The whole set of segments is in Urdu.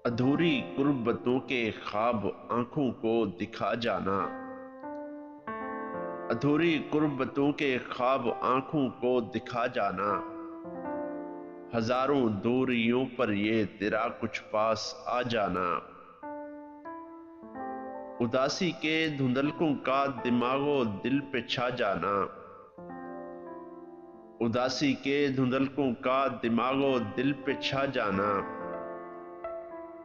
ادھوری قربتوں کے خواب آنکھوں کو دکھا جانا، ادھوری قربتوں کے خواب آنکھوں کو دکھا جانا، ہزاروں دوریوں پر یہ تیرا کچھ پاس آ جانا، اداسی کے دھندلکوں کا دماغ و دل پہ چھا جانا، اداسی کے دھندلکوں کا دماغ و دل پہ چھا جانا،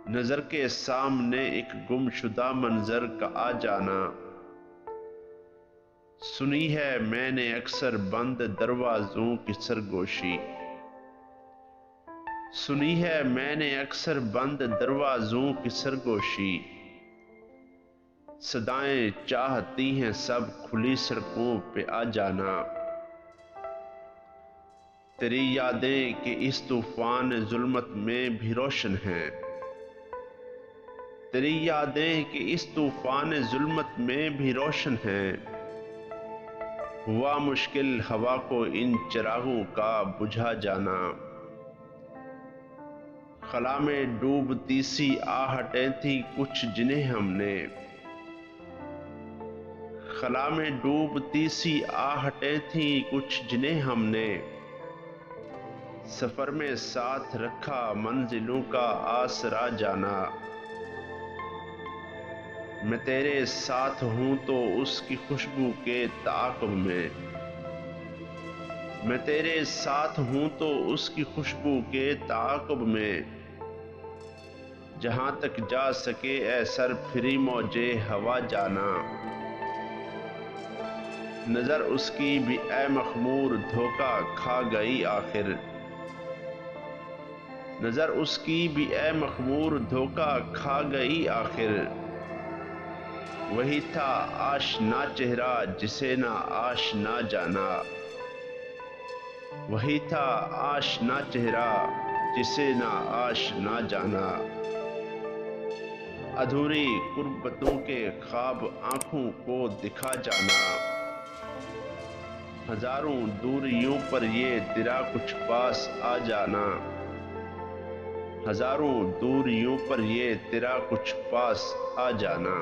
نظر کے سامنے ایک گم شدہ منظر کا آ جانا، سنی ہے میں نے اکثر بند دروازوں کی سرگوشی، سنی ہے میں نے اکثر بند دروازوں کی سرگوشی، صدائیں چاہتی ہیں سب کھلی سڑکوں پہ آ جانا، تیری یادیں کہ اس طوفان ظلمت میں بھی روشن ہیں، تیری یادیں کہ اس طوفان ظلمت میں بھی روشن ہیں، ہوا مشکل ہوا کو ان چراغوں کا بجھا جانا، خلا میں ڈوبتی سی آہٹیں تھیں کچھ جنہیں ہم نے، خلا میں ڈوبتی سی آہٹیں تھیں کچھ جنہیں ہم نے، سفر میں ساتھ رکھا منزلوں کا آسرا جانا، میں تیرے ساتھ ہوں تو اس کی خوشبو کے تعاقب میں، میں تیرے ساتھ ہوں تو اس کی خوشبو کے تعاقب میں، جہاں تک جا سکے اے سر پھری موجے ہوا جانا، نظر اس کی بھی اے مخمور دھوکا کھا گئی آخر، نظر اس کی بھی اے مخمور دھوکا کھا گئی آخر، وہی تھا آشنا چہرہ جسے نہ آشنا جانا، وہی تھا آشنا چہرہ جسے نہ آشنا جانا، ادھوری قربتوں کے خواب آنکھوں کو دکھا جانا، ہزاروں دوریوں پر یہ تیرا کچھ پاس آ جانا، ہزاروں دوریوں پر یہ تیرا کچھ پاس آ جانا۔